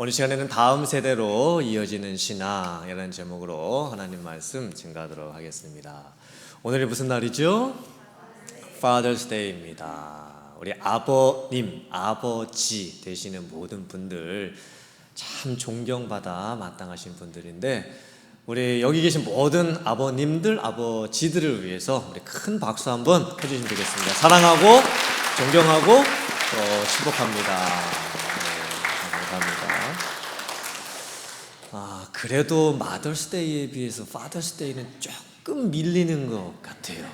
오늘 시간에는 다음 세대로 이어지는 신앙이라는 제목으로 하나님 말씀 증가하도록 하겠습니다. 오늘이 무슨 날이죠? Father's Day입니다. 우리 아버님, 아버지 되시는 모든 분들 참 존경받아 마땅하신 분들인데, 우리 여기 계신 모든 아버님들, 아버지들을 위해서 우리 큰 박수 한번 해주시면 되겠습니다. 사랑하고 존경하고 축복합니다. 감사합니다. 그래도 마더스데이에 비해서 파더스데이는 조금 밀리는 것 같아요.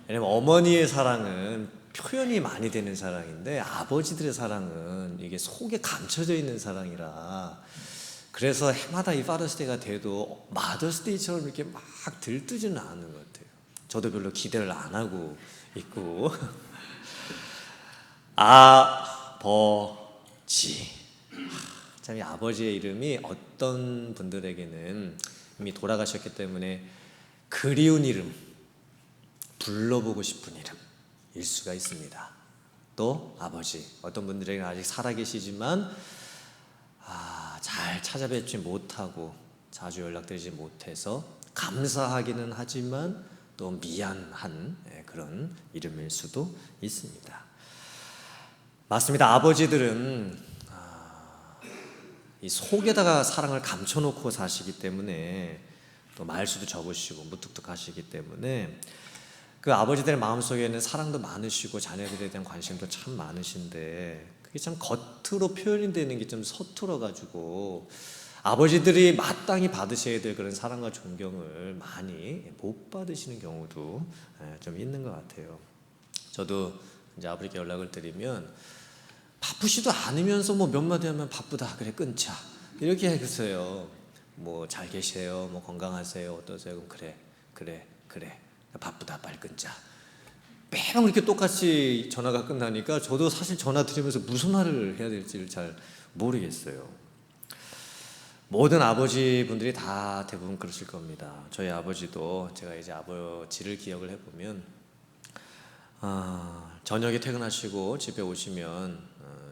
왜냐면 어머니의 사랑은 표현이 많이 되는 사랑인데, 아버지들의 사랑은 이게 속에 감춰져 있는 사랑이라, 그래서 해마다 이 파더스데이가 돼도 마더스데이처럼 이렇게 막 들뜨지는 않는 것 같아요. 저도 별로 기대를 안 하고 있고. 아버지, 참 이 아버지의 이름이 어떤 분들에게는 이미 돌아가셨기 때문에 그리운 이름, 불러보고 싶은 이름일 수가 있습니다. 또 아버지, 어떤 분들에게는 아직 살아계시지만 잘 찾아뵙지 못하고 자주 연락드리지 못해서 감사하기는 하지만 또 미안한 그런 이름일 수도 있습니다. 맞습니다. 아버지들은 이 속에다가 사랑을 감춰놓고 사시기 때문에, 또 말수도 적으시고 무뚝뚝하시기 때문에 그 아버지들의 마음속에는 사랑도 많으시고 자녀들에 대한 관심도 참 많으신데, 그게 참 겉으로 표현이 되는 게 좀 서툴어가지고 아버지들이 마땅히 받으셔야 될 그런 사랑과 존경을 많이 못 받으시는 경우도 좀 있는 것 같아요. 저도 이제 아버지께 연락을 드리면 바쁘지도 않으면서 몇 마디 하면 바쁘다, 그래 끊자, 이렇게 해주세요. 잘 계세요, 건강하세요, 어떠세요? 그래 바쁘다, 빨리 끊자. 매번 이렇게 똑같이 전화가 끝나니까 저도 사실 전화 드리면서 무슨 말을 해야 될지를 잘 모르겠어요. 모든 아버지분들이 다 대부분 그러실 겁니다. 저희 아버지도, 제가 이제 아버지를 기억을 해보면 저녁에 퇴근하시고 집에 오시면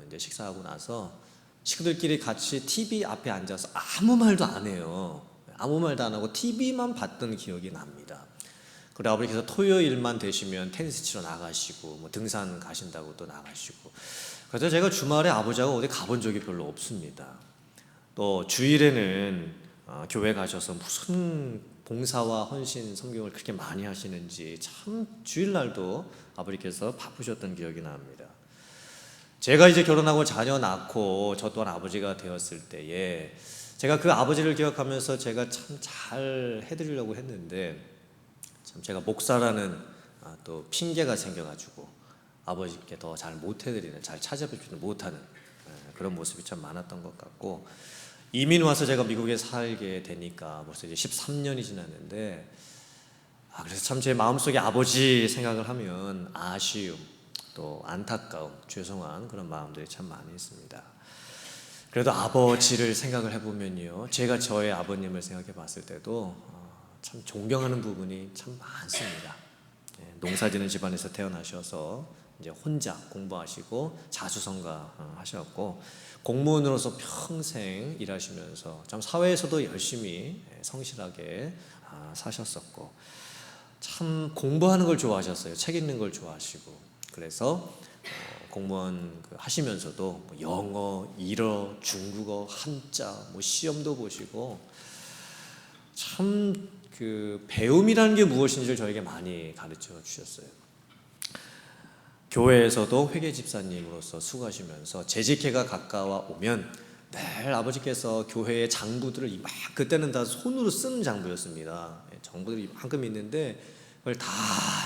이제 식사하고 나서 식구들끼리 같이 TV 앞에 앉아서 아무 말도 안 해요. 아무 말도 안 하고 TV만 봤던 기억이 납니다. 그리고 아버지께서 토요일만 되시면 테니스 치러 나가시고 등산 가신다고 또 나가시고, 그래서 제가 주말에 아버지하고 어디 가본 적이 별로 없습니다. 또 주일에는 교회 가셔서 무슨 봉사와 헌신 성경을 그렇게 많이 하시는지 참 주일날도 아버지께서 바쁘셨던 기억이 납니다. 제가 이제 결혼하고 자녀 낳고 저 또한 아버지가 되었을 때에 제가 그 아버지를 기억하면서 제가 참 잘 해드리려고 했는데, 참 제가 목사라는 또 핑계가 생겨가지고 아버지께 더 잘 못해드리는, 잘 찾아뵙지도 못하는 그런 모습이 참 많았던 것 같고, 이민 와서 제가 미국에 살게 되니까 벌써 이제 13년이 지났는데, 그래서 참 제 마음속에 아버지 생각을 하면 아쉬움, 또 안타까움, 죄송한 그런 마음들이 참 많이 있습니다. 그래도 아버지를 생각을 해보면요, 제가 저의 아버님을 생각해 봤을 때도 참 존경하는 부분이 참 많습니다. 농사지는 집안에서 태어나셔서 이제 혼자 공부하시고 자수성가 하셨고, 공무원으로서 평생 일하시면서 참 사회에서도 열심히 성실하게 사셨었고, 참 공부하는 걸 좋아하셨어요. 책 읽는 걸 좋아하시고, 그래서 공무원 하시면서도 영어, 일어, 중국어, 한자, 시험도 보시고, 참 배움이라는 게 무엇인지를 저에게 많이 가르쳐 주셨어요. 교회에서도 회계 집사님으로서 수고하시면서 재직회가 가까워 오면 늘 아버지께서 교회의 장부들을 그때는 다 손으로 쓰는 장부였습니다. 장부들이 이만큼 있는데 그걸 다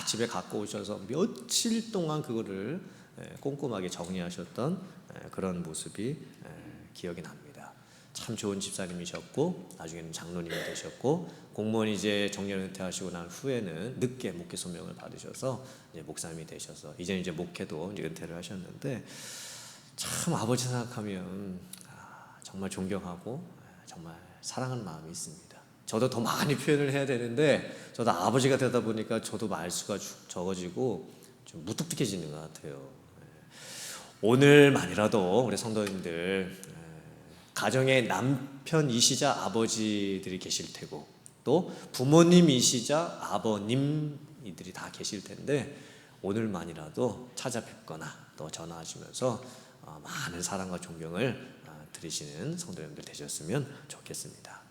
집에 갖고 오셔서 며칠 동안 그거를 꼼꼼하게 정리하셨던 그런 모습이 기억이 납니다. 참 좋은 집사님이셨고, 나중에는 장로님이 되셨고, 공무원이 이제 정년 은퇴하시고 난 후에는 늦게 목회 소명을 받으셔서 이제 목사님이 되셔서 이제는 이제 목회도 이제 은퇴를 하셨는데, 참 아버지 생각하면 정말 존경하고 정말 사랑하는 마음이 있습니다. 저도 더 많이 표현을 해야 되는데, 저도 아버지가 되다 보니까 저도 말수가 적어지고 좀 무뚝뚝해지는 것 같아요. 오늘만이라도 우리 성도님들 가정의 남편이시자 아버지들이 계실 테고 또 부모님이시자 아버님이들이 다 계실 텐데 오늘만이라도 찾아뵙거나 또 전화하시면서 많은 사랑과 존경을 드리시는 성도님들 되셨으면 좋겠습니다.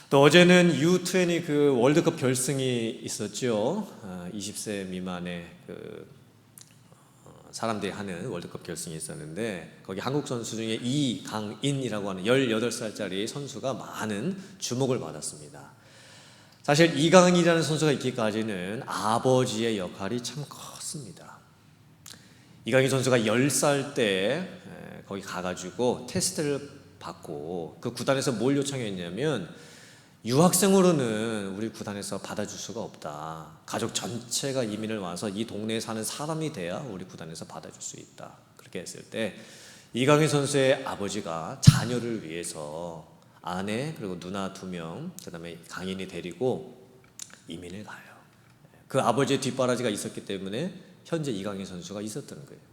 또 어제는 U20 그 월드컵 결승이 있었죠. 20세 미만의 그 사람들이 하는 월드컵 결승이 있었는데 거기 한국 선수 중에 이강인이라고 하는 18살짜리 선수가 많은 주목을 받았습니다. 사실 이강인이라는 선수가 있기까지는 아버지의 역할이 참 컸습니다. 이강인 선수가 10살 때 거기 가가지고 테스트를 받고 그 구단에서 뭘 요청했냐면 유학생으로는 우리 구단에서 받아줄 수가 없다. 가족 전체가 이민을 와서 이 동네에 사는 사람이 돼야 우리 구단에서 받아줄 수 있다. 그렇게 했을 때 이강인 선수의 아버지가 자녀를 위해서 아내 그리고 누나 2명 그다음에 강인이 데리고 이민을 가요. 그 아버지의 뒷바라지가 있었기 때문에 현재 이강인 선수가 있었던 거예요.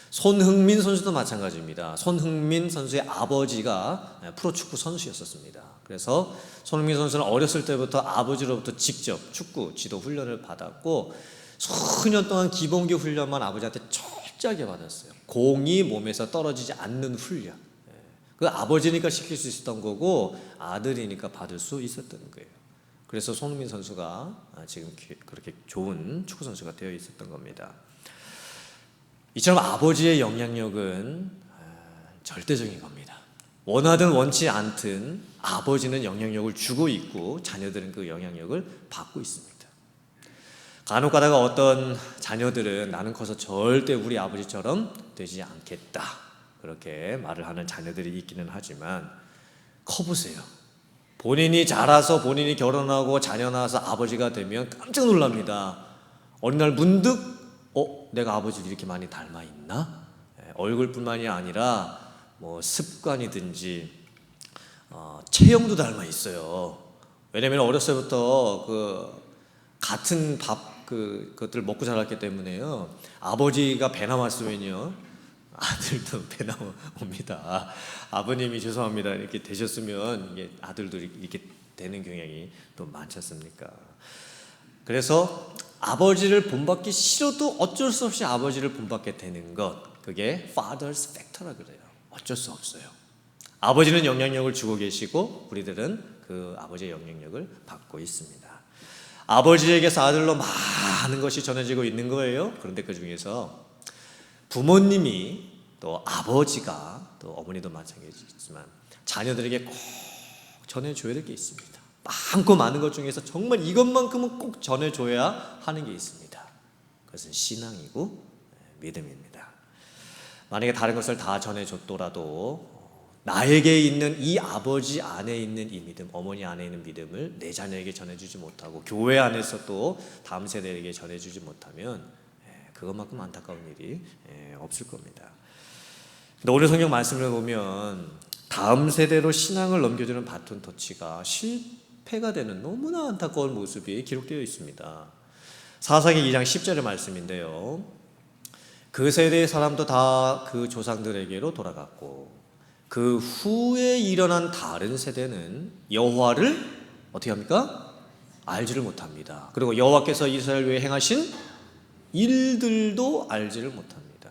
손흥민 선수도 마찬가지입니다. 손흥민 선수의 아버지가 프로축구 선수였었습니다. 그래서 손흥민 선수는 어렸을 때부터 아버지로부터 직접 축구 지도 훈련을 받았고 수년 동안 기본기 훈련만 아버지한테 철저하게 받았어요. 공이 몸에서 떨어지지 않는 훈련. 그 아버지니까 시킬 수 있었던 거고 아들이니까 받을 수 있었던 거예요. 그래서 손흥민 선수가 지금 그렇게 좋은 축구 선수가 되어 있었던 겁니다. 이처럼 아버지의 영향력은 절대적인 겁니다. 원하든 원치 않든 아버지는 영향력을 주고 있고 자녀들은 그 영향력을 받고 있습니다. 간혹 가다가 어떤 자녀들은 나는 커서 절대 우리 아버지처럼 되지 않겠다 그렇게 말을 하는 자녀들이 있기는 하지만 커보세요. 본인이 자라서 본인이 결혼하고 자녀 낳아서 아버지가 되면 깜짝 놀랍니다. 어느 날 문득 내가 아버지를 이렇게 많이 닮아 있나? 얼굴뿐만이 아니라 뭐 습관이든지 체형도 닮아 있어요. 왜냐면 어렸을 때부터 그 같은 그것들 먹고 자랐기 때문에요. 아버지가 배 나왔으면요 아들도 배 나옵니다. 아버님이 죄송합니다 이렇게 되셨으면 이게 아들도 이렇게 되는 경향이 또 많지 않습니까? 그래서 아버지를 본받기 싫어도 어쩔 수 없이 아버지를 본받게 되는 것, 그게 Father's Factor라 그래요. 어쩔 수 없어요. 아버지는 영향력을 주고 계시고 우리들은 그 아버지의 영향력을 받고 있습니다. 아버지에게서 아들로 많은 것이 전해지고 있는 거예요. 그런데 그 중에서 부모님이 또 아버지가 또 어머니도 마찬가지지만 자녀들에게 꼭 전해줘야 될 게 있습니다. 많고 많은 것 중에서 정말 이것만큼은 꼭 전해줘야 하는 게 있습니다. 그것은 신앙이고 믿음입니다. 만약에 다른 것을 다 전해줬더라도 나에게 있는 이 아버지 안에 있는 이 믿음, 어머니 안에 있는 믿음을 내 자녀에게 전해주지 못하고 교회 안에서 또 다음 세대에게 전해주지 못하면 그것만큼 안타까운 일이 없을 겁니다. 근데 오늘 성경 말씀을 보면 다음 세대로 신앙을 넘겨주는 바톤 터치가 실패가 되는 너무나 안타까운 모습이 기록되어 있습니다. 사사기 2장 10절의 말씀인데요. 그 세대의 사람도 다 그 조상들에게로 돌아갔고 그 후에 일어난 다른 세대는 여호와를 어떻게 합니까? 알지를 못합니다. 그리고 여호와께서 이스라엘 위에 행하신 일들도 알지를 못합니다.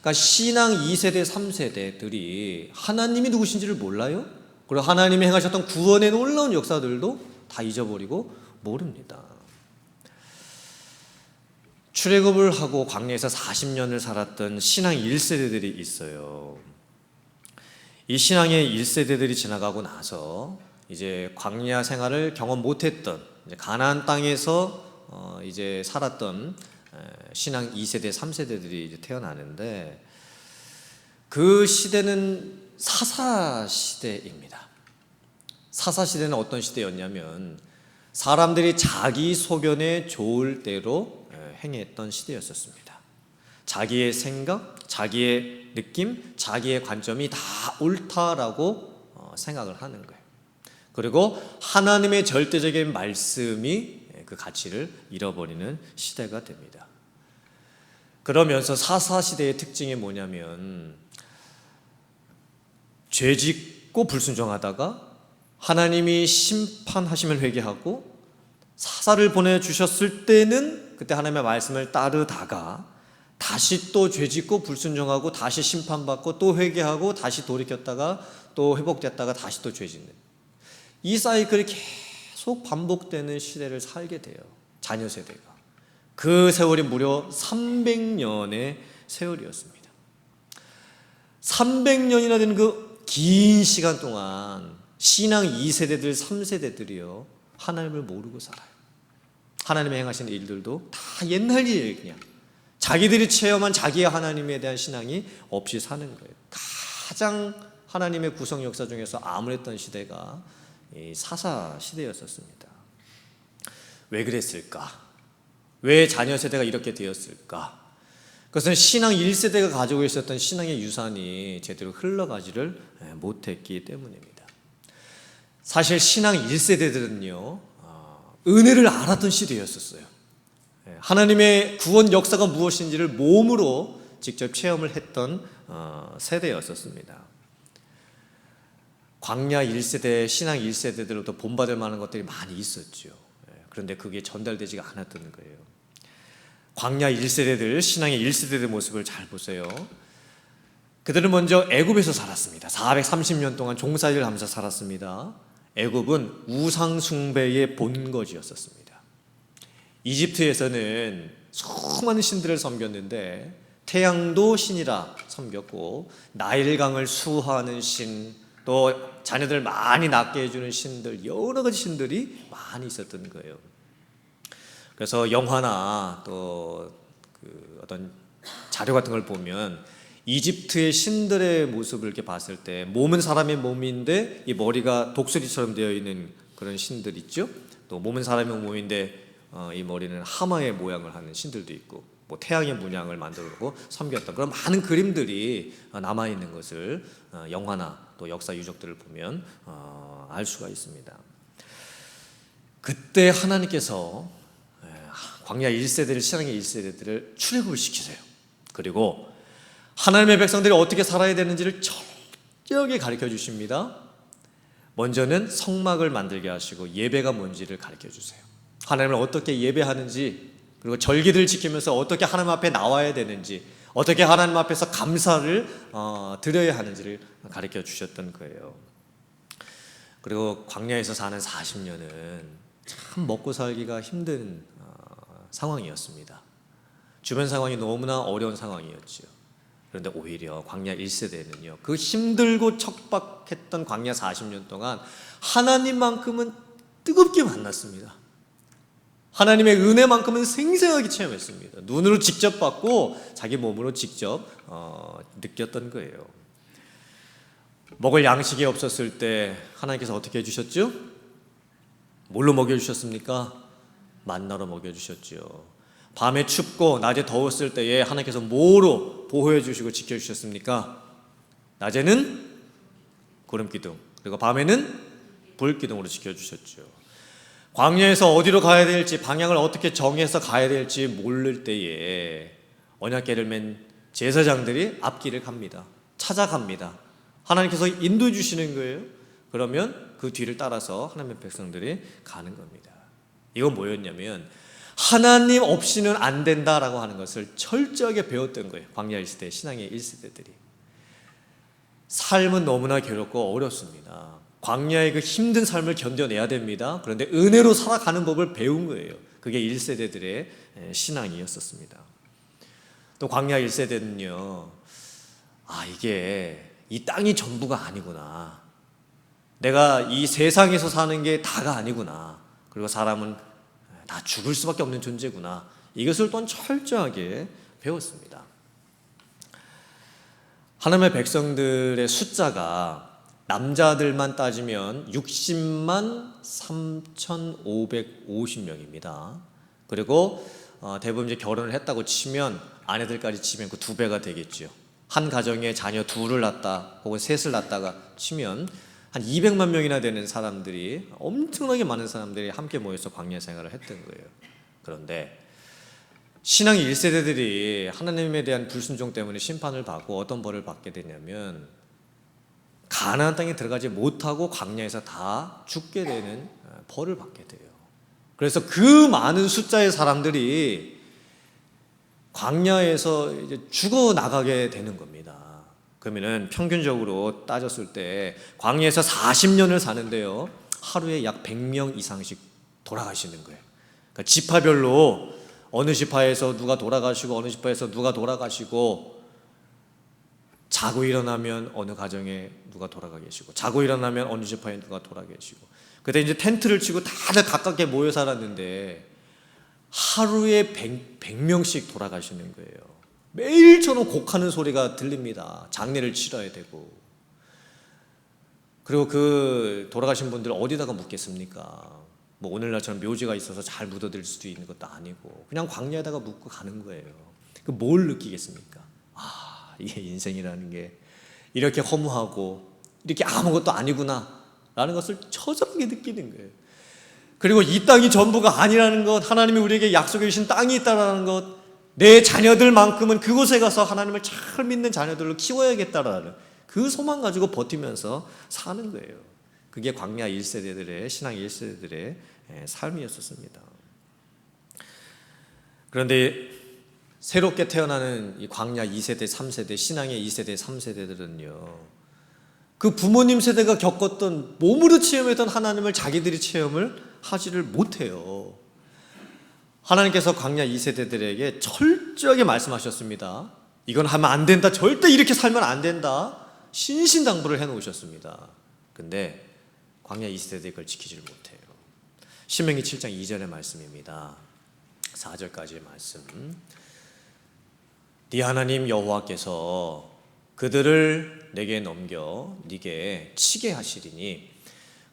그러니까 신앙 2세대, 3세대들이 하나님이 누구신지를 몰라요. 그리고 하나님이 행하셨던 구원의 놀라운 역사들도 다 잊어버리고 모릅니다. 출애굽을 하고 광야에서 40년을 살았던 신앙 1세대들이 있어요. 이 신앙의 1세대들이 지나가고 나서 이제 광야 생활을 경험 못했던 가나안 땅에서 이제 살았던 신앙 2세대, 3세대들이 이제 태어나는데 그 시대는 사사 시대입니다. 사사 시대는 어떤 시대였냐면 사람들이 자기 소견에 좋을 대로 행했던 시대였었습니다. 자기의 생각, 자기의 느낌, 자기의 관점이 다 옳다라고 생각을 하는 거예요. 그리고 하나님의 절대적인 말씀이 그 가치를 잃어버리는 시대가 됩니다. 그러면서 사사시대의 특징이 뭐냐면 죄짓고 불순종하다가 하나님이 심판하시면 회개하고 사사를 보내주셨을 때는 그때 하나님의 말씀을 따르다가 다시 또 죄짓고 불순종하고 다시 심판받고 또 회개하고 다시 돌이켰다가 또 회복됐다가 다시 또 죄짓는 이 사이클이 계속 반복되는 시대를 살게 돼요. 자녀 세대가. 그 세월이 무려 300년의 세월이었습니다. 300년이나 되는 그 긴 시간 동안 신앙 2세대들 3세대들이요 하나님을 모르고 살아요. 하나님의 행하시는 일들도 다 옛날 일이에요. 그냥 자기들이 체험한 자기의 하나님에 대한 신앙이 없이 사는 거예요. 가장 하나님의 구성 역사 중에서 암울했던 시대가 이 사사 시대였었습니다. 왜 그랬을까? 왜 자녀 세대가 이렇게 되었을까? 그것은 신앙 1세대가 가지고 있었던 신앙의 유산이 제대로 흘러가지를 못했기 때문입니다. 사실 신앙 1세대들은요 은혜를 알았던 시대였었어요. 하나님의 구원 역사가 무엇인지를 몸으로 직접 체험을 했던 세대였었습니다. 광야 1세대, 신앙 1세대들로부터 본받을 만한 것들이 많이 있었죠. 그런데 그게 전달되지가 않았던 거예요. 광야 1세대들, 신앙의 1세대들 모습을 잘 보세요. 그들은 먼저 애굽에서 살았습니다. 430년 동안 종살이를 하면서 살았습니다. 애굽은 우상 숭배의 본거지였었습니다. 이집트에서는 수많은 신들을 섬겼는데 태양도 신이라 섬겼고 나일강을 수호하는 신, 또 자녀들 많이 낳게 해주는 신들, 여러 가지 신들이 많이 있었던 거예요. 그래서 영화나 또 그 어떤 자료 같은 걸 보면 이집트의 신들의 모습을 이렇게 봤을 때 몸은 사람의 몸인데 이 머리가 독수리처럼 되어 있는 그런 신들 있죠. 또 몸은 사람의 몸인데 이 머리는 하마의 모양을 하는 신들도 있고, 뭐 태양의 문양을 만들고 섬겼던 그런 많은 그림들이 남아 있는 것을 영화나 또 역사 유적들을 보면 알 수가 있습니다. 그때 하나님께서 광야 1세대를, 신앙의 1세대들을 출애굽을 시키세요. 그리고 하나님의 백성들이 어떻게 살아야 되는지를 철저하게 가르쳐 주십니다. 먼저는 성막을 만들게 하시고 예배가 뭔지를 가르쳐 주세요. 하나님을 어떻게 예배하는지, 그리고 절기들을 지키면서 어떻게 하나님 앞에 나와야 되는지, 어떻게 하나님 앞에서 감사를 드려야 하는지를 가르쳐 주셨던 거예요. 그리고 광야에서 사는 40년은 참 먹고 살기가 힘든 상황이었습니다. 주변 상황이 너무나 어려운 상황이었죠. 그런데 오히려 광야 1세대는요 그 힘들고 척박했던 광야 40년 동안 하나님만큼은 뜨겁게 만났습니다. 하나님의 은혜만큼은 생생하게 체험했습니다. 눈으로 직접 봤고 자기 몸으로 직접 느꼈던 거예요. 먹을 양식이 없었을 때 하나님께서 어떻게 해주셨죠? 뭘로 먹여주셨습니까? 만나로 먹여주셨죠. 밤에 춥고 낮에 더웠을 때에 하나님께서 뭐로 보호해 주시고 지켜주셨습니까? 낮에는 구름기둥, 그리고 밤에는 불기둥으로 지켜주셨죠. 광야에서 어디로 가야 될지, 방향을 어떻게 정해서 가야 될지 모를 때에 언약궤를 맨 제사장들이 앞길을 갑니다. 찾아갑니다. 하나님께서 인도해 주시는 거예요. 그러면 그 뒤를 따라서 하나님의 백성들이 가는 겁니다. 이건 뭐였냐면 하나님 없이는 안 된다라고 하는 것을 철저하게 배웠던 거예요. 광야 1세대, 신앙의 1세대들이. 삶은 너무나 괴롭고 어렵습니다. 광야의 그 힘든 삶을 견뎌내야 됩니다. 그런데 은혜로 살아가는 법을 배운 거예요. 그게 1세대들의 신앙이었었습니다. 또 광야 1세대는요, 이게 이 땅이 전부가 아니구나. 내가 이 세상에서 사는 게 다가 아니구나. 그리고 사람은 다 죽을 수밖에 없는 존재구나. 이것을 또한 철저하게 배웠습니다. 하나님의 백성들의 숫자가 남자들만 따지면 60만 3,550명입니다. 그리고 대부분 이제 결혼을 했다고 치면 아내들까지 치면 그 2배가 되겠죠. 한 가정에 자녀 2를 낳다 혹은 3을 낳다가 치면 한 200만 명이나 되는 사람들이, 엄청나게 많은 사람들이 함께 모여서 광야 생활을 했던 거예요. 그런데 신앙 1세대들이 하나님에 대한 불순종 때문에 심판을 받고 어떤 벌을 받게 되냐면 가나안 땅에 들어가지 못하고 광야에서 다 죽게 되는 벌을 받게 돼요. 그래서 그 많은 숫자의 사람들이 광야에서 이제 죽어 나가게 되는 겁니다. 그러면은 평균적으로 따졌을 때 광야에서 40년을 사는데요, 하루에 약 100명 이상씩 돌아가시는 거예요. 그러니까 지파별로 어느 지파에서 누가 돌아가시고 어느 지파에서 누가 돌아가시고, 자고 일어나면 어느 가정에 누가 돌아가 계시고, 자고 일어나면 어느 지파에 누가 돌아가 계시고, 그때 이제 텐트를 치고 다들 가깝게 모여 살았는데 하루에 100명씩 돌아가시는 거예요. 매일처럼 곡하는 소리가 들립니다. 장례를 치러야 되고. 그리고 그 돌아가신 분들 어디다가 묻겠습니까? 뭐 오늘날처럼 묘지가 있어서 잘 묻어들 수도 있는 것도 아니고 그냥 광야에다가 묻고 가는 거예요. 그 뭘 느끼겠습니까? 이게 인생이라는 게 이렇게 허무하고 이렇게 아무것도 아니구나 라는 것을 처절하게 느끼는 거예요. 그리고 이 땅이 전부가 아니라는 것, 하나님이 우리에게 약속해 주신 땅이 있다는 것, 내 자녀들만큼은 그곳에 가서 하나님을 잘 믿는 자녀들로 키워야겠다라는 그 소망 가지고 버티면서 사는 거예요. 그게 광야 1세대들의, 신앙 1세대들의 삶이었었습니다. 그런데 새롭게 태어나는 이 광야 2세대, 3세대, 신앙의 2세대, 3세대들은요, 그 부모님 세대가 겪었던, 몸으로 체험했던 하나님을 자기들이 체험을 하지를 못해요. 하나님께서 광야 2세대들에게 철저하게 말씀하셨습니다. 이건 하면 안 된다, 절대 이렇게 살면 안 된다, 신신당부를 해놓으셨습니다. 근데 광야 2세대가 그걸 지키지를 못해요. 신명기 7장 2절의 말씀입니다. 4절까지의 말씀. 네 하나님 여호와께서 그들을 내게 넘겨 네게 치게 하시리니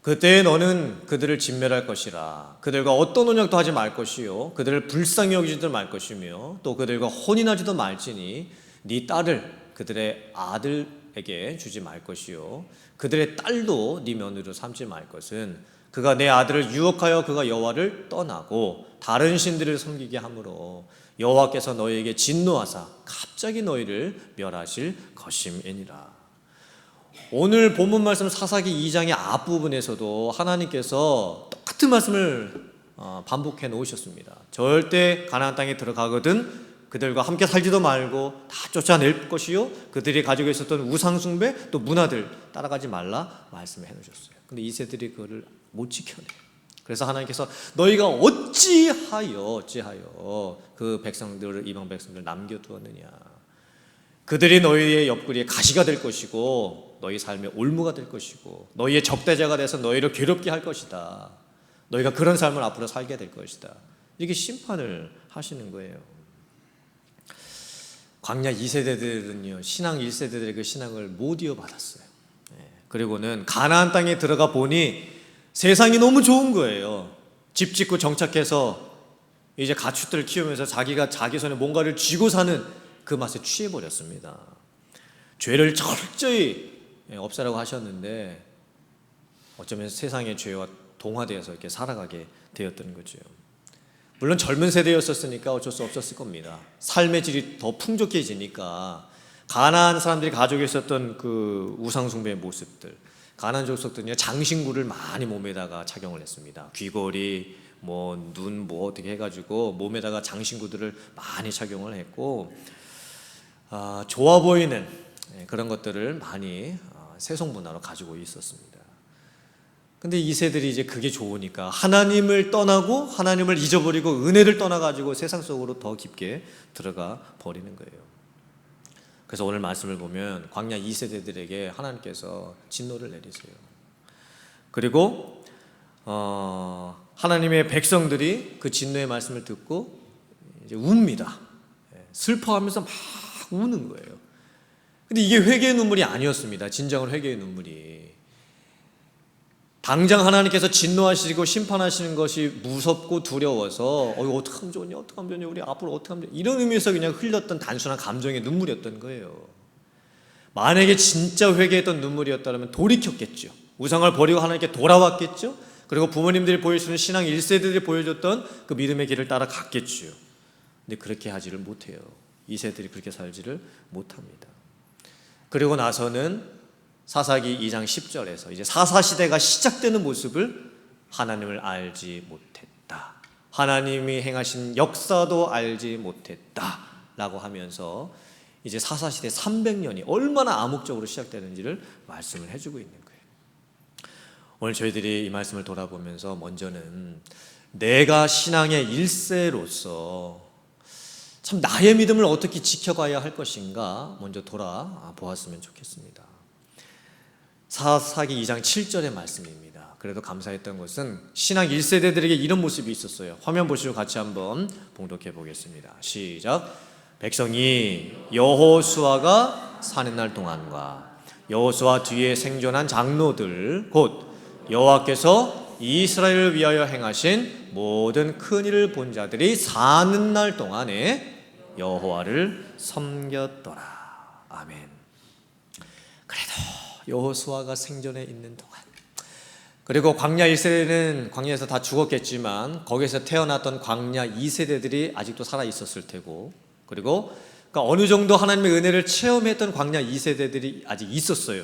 그때 너는 그들을 진멸할 것이라. 그들과 어떤 언약도 하지 말 것이요 그들을 불쌍히 여기지도 말 것이며 또 그들과 혼인하지도 말지니 네 딸을 그들의 아들에게 주지 말 것이요 그들의 딸도 네 며느리로 삼지 말 것은 그가 내 아들을 유혹하여 그가 여호와를 떠나고 다른 신들을 섬기게 하므로 여호와께서 너희에게 진노하사 갑자기 너희를 멸하실 것임이니라. 오늘 본문 말씀 사사기 2장의 앞부분에서도 하나님께서 똑같은 말씀을 반복해 놓으셨습니다. 절대 가나안 땅에 들어가거든 그들과 함께 살지도 말고 다 쫓아낼 것이요 그들이 가지고 있었던 우상숭배 또 문화들 따라가지 말라 말씀해 놓으셨어요. 근데 이세들이 그거를 못 지켜내요. 그래서 하나님께서 너희가 어찌하여 그 백성들을, 이방 백성들을 남겨두었느냐. 그들이 너희의 옆구리에 가시가 될 것이고 너희 삶의 올무가 될 것이고 너희의 적대자가 돼서 너희를 괴롭게 할 것이다. 너희가 그런 삶을 앞으로 살게 될 것이다. 이렇게 심판을 하시는 거예요. 광야 2세대들은요 신앙 1세대들의 그 신앙을 못 이어받았어요. 그리고는 가나안 땅에 들어가 보니 세상이 너무 좋은 거예요. 집 짓고 정착해서 이제 가축들을 키우면서 자기가 자기 손에 뭔가를 쥐고 사는 그 맛에 취해버렸습니다. 죄를 철저히 없애라고 하셨는데 어쩌면 세상의 죄와 동화되어서 이렇게 살아가게 되었던 거죠. 물론 젊은 세대였었으니까 어쩔 수 없었을 겁니다. 삶의 질이 더 풍족해지니까 가나안 사람들이 가지고 있었던 그 우상숭배의 모습들, 가나안 족속들은요 장신구를 많이 몸에다가 착용을 했습니다. 귀걸이, 눈 어떻게 해가지고 몸에다가 장신구들을 많이 착용을 했고 좋아 보이는 그런 것들을 많이 세속 문화로 가지고 있었습니다. 근데 이 세들이 이제 그게 좋으니까 하나님을 떠나고 하나님을 잊어버리고 은혜를 떠나가지고 세상 속으로 더 깊게 들어가 버리는 거예요. 그래서 오늘 말씀을 보면 광야 2세대들에게 하나님께서 진노를 내리세요. 그리고 하나님의 백성들이 그 진노의 말씀을 듣고 이제 웁니다. 슬퍼하면서 막 우는 거예요. 근데 이게 회개의 눈물이 아니었습니다. 진정한 회개의 눈물이. 당장 하나님께서 진노하시고 심판하시는 것이 무섭고 두려워서 어떻게 하면 좋냐, 어떻게 하면 좋냐, 우리 앞으로 어떻게 하면 좋냐, 이런 의미에서 그냥 흘렸던 단순한 감정의 눈물이었던 거예요. 만약에 진짜 회개했던 눈물이었다면 돌이켰겠죠. 우상을 버리고 하나님께 돌아왔겠죠. 그리고 부모님들이 보여주는 신앙 1세대들이 보여줬던 그 믿음의 길을 따라갔겠죠. 근데 그렇게 하지를 못해요. 2세들이 그렇게 살지를 못합니다. 그리고 나서는 사사기 2장 10절에서 이제 사사시대가 시작되는 모습을 하나님을 알지 못했다. 하나님이 행하신 역사도 알지 못했다. 라고 하면서 이제 사사시대 300년이 얼마나 암묵적으로 시작되는지를 말씀을 해주고 있는 거예요. 오늘 저희들이 이 말씀을 돌아보면서 먼저는 내가 신앙의 1세로서 참 나의 믿음을 어떻게 지켜가야 할 것인가 먼저 돌아보았으면 좋겠습니다. 사사기 2장 7절의 말씀입니다. 그래도 감사했던 것은 신앙 1세대들에게 이런 모습이 있었어요. 화면 보시고 같이 한번 봉독해 보겠습니다. 시작. 백성이 여호수아가 사는 날 동안과 여호수아 뒤에 생존한 장로들 곧 여호와께서 이스라엘을 위하여 행하신 모든 큰 일을 본 자들이 사는 날 동안에 여호와를 섬겼더라. 아멘. 그래도 여호수아가 생존해 있는 동안, 그리고 광야 1세대는 광야에서 다 죽었겠지만 거기에서 태어났던 광야 2세대들이 아직도 살아 있었을 테고, 그리고 그러니까 어느 정도 하나님의 은혜를 체험했던 광야 2세대들이 아직 있었어요.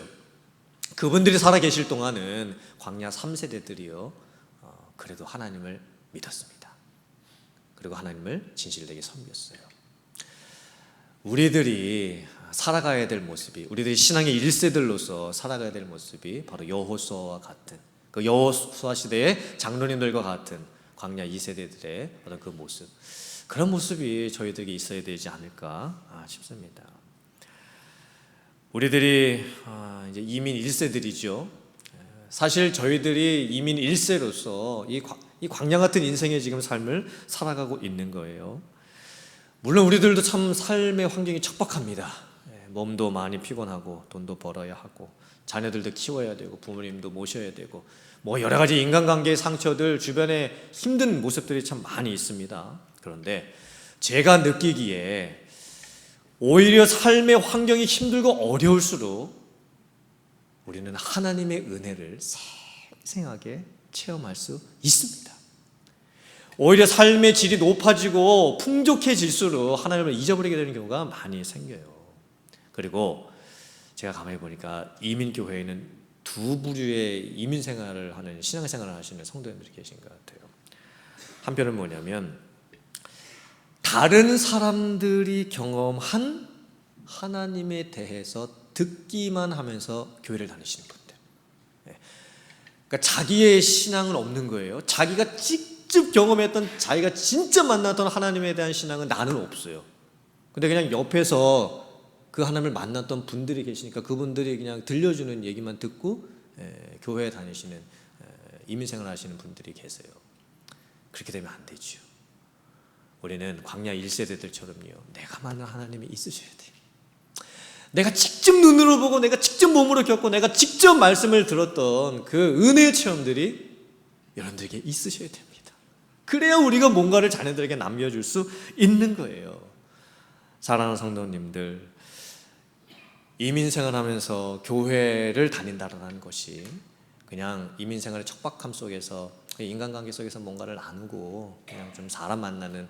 그분들이 살아 계실 동안은 광야 3세대들이요 그래도 하나님을 믿었습니다. 그리고 하나님을 진실되게 섬겼어요. 우리들이 살아가야 될 모습이, 우리들이 신앙의 1세들로서 살아가야 될 모습이 바로 여호수아와 같은, 그 여호수아 시대의 장로님들과 같은 광야 2세대들의 어떤 그 모습, 그런 모습이 저희들에게 있어야 되지 않을까 싶습니다. 우리들이 이제 이민 1세들이죠. 사실 저희들이 이민 1세로서 이 광야 같은 인생의 지금 삶을 살아가고 있는 거예요. 물론 우리들도 참 삶의 환경이 척박합니다. 몸도 많이 피곤하고 돈도 벌어야 하고 자녀들도 키워야 되고 부모님도 모셔야 되고 뭐 여러 가지 인간관계의 상처들, 주변에 힘든 모습들이 참 많이 있습니다. 그런데 제가 느끼기에 오히려 삶의 환경이 힘들고 어려울수록 우리는 하나님의 은혜를 생생하게 체험할 수 있습니다. 오히려 삶의 질이 높아지고 풍족해질수록 하나님을 잊어버리게 되는 경우가 많이 생겨요. 그리고 제가 가만히 보니까 이민교회에는 두 부류의 이민 생활을 하는, 신앙생활을 하시는 성도님들이 계신 것 같아요. 한편은 뭐냐면 다른 사람들이 경험한 하나님에 대해서 듣기만 하면서 교회를 다니시는 분들. 그러니까 자기의 신앙은 없는 거예요. 자기가 직접 경험했던, 자기가 진짜 만났던 하나님에 대한 신앙은 나는 없어요. 근데 그냥 옆에서 그 하나님을 만났던 분들이 계시니까 그분들이 그냥 들려주는 얘기만 듣고 교회에 다니시는 이민생활 하시는 분들이 계세요. 그렇게 되면 안 되죠. 우리는 광야 1세대들처럼요, 내가 만난 하나님이 있으셔야 돼요. 내가 직접 눈으로 보고 내가 직접 몸으로 겪고 내가 직접 말씀을 들었던 그 은혜의 체험들이 여러분들에게 있으셔야 됩니다. 그래야 우리가 뭔가를 자녀들에게 남겨줄 수 있는 거예요. 사랑하는 성도님들, 이민생활하면서 교회를 다닌다는 것이 그냥 이민생활의 척박함 속에서, 인간관계 속에서 뭔가를 나누고 그냥 좀 사람 만나는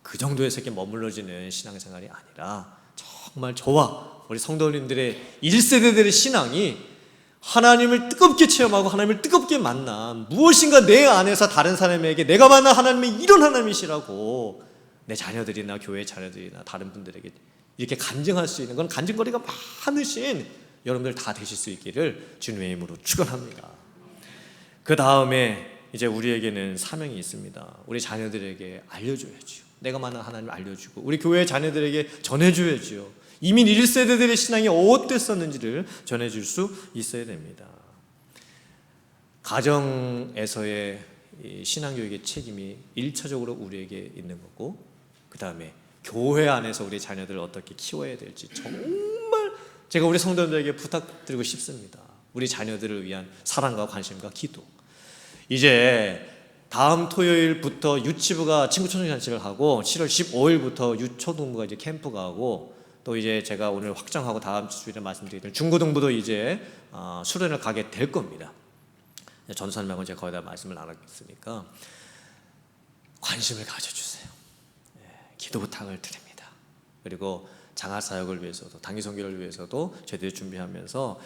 그 정도에서 이렇게 머물러지는 신앙생활이 아니라 정말 저와 우리 성도님들의 1세대들의 신앙이 하나님을 뜨겁게 체험하고 하나님을 뜨겁게 만난, 무엇인가 내 안에서 다른 사람에게 내가 만난 하나님이 이런 하나님이시라고 내 자녀들이나 교회 자녀들이나 다른 분들에게 이렇게 간증할 수 있는, 건 간증거리가 많으신 여러분들 다 되실 수 있기를 주님의 이름으로 축원합니다. 그 다음에 이제 우리에게는 사명이 있습니다. 우리 자녀들에게 알려줘야죠. 내가 만난 하나님을 알려주고 우리 교회 자녀들에게 전해줘야죠. 이민 1세대들의 신앙이 어땠었는지를 전해줄 수 있어야 됩니다. 가정에서의 신앙교육의 책임이 1차적으로 우리에게 있는 거고, 그 다음에 교회 안에서 우리 자녀들을 어떻게 키워야 될지 정말 제가 우리 성도들에게 부탁드리고 싶습니다. 우리 자녀들을 위한 사랑과 관심과 기도. 이제 다음 토요일부터 유치부가 친구 청소년잔치를 하고 7월 15일부터 유초등부가 이제 캠프가 하고, 또 이제 제가 오늘 확정하고 다음 주에 말씀드리던 중고등부도 이제 수련을 가게 될 겁니다. 전사님하고 제가 거기다 말씀을 나눴으니까 관심을 가져주세요. 기도 부탁을 드립니다. 그리고 장학 사역을 위해서도, 단기 선교를 위해서도 제대로 준비하면서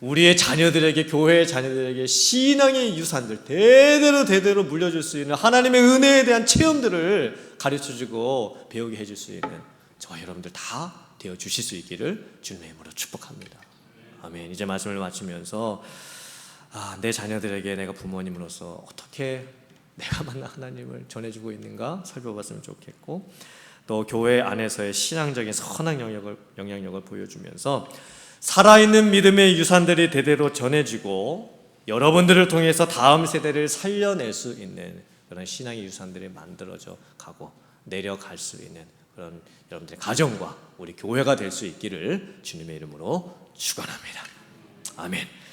우리의 자녀들에게, 교회의 자녀들에게 신앙의 유산들 대대로 물려줄 수 있는 하나님의 은혜에 대한 체험들을 가르쳐주고 배우게 해줄 수 있는 저와 여러분들 다 되어 주실 수 있기를 주님의 이름으로 축복합니다. 아멘. 이제 말씀을 마치면서 내 자녀들에게 내가 부모님으로서 어떻게 내가 만난 하나님을 전해주고 있는가 살펴봤으면 좋겠고, 또 교회 안에서의 신앙적인 선한 영향력을 보여주면서 살아있는 믿음의 유산들이 대대로 전해지고 여러분들을 통해서 다음 세대를 살려낼 수 있는 그런 신앙의 유산들이 만들어져 가고 내려갈 수 있는 그런 여러분들의 가정과 우리 교회가 될 수 있기를 주님의 이름으로 축원합니다. 아멘.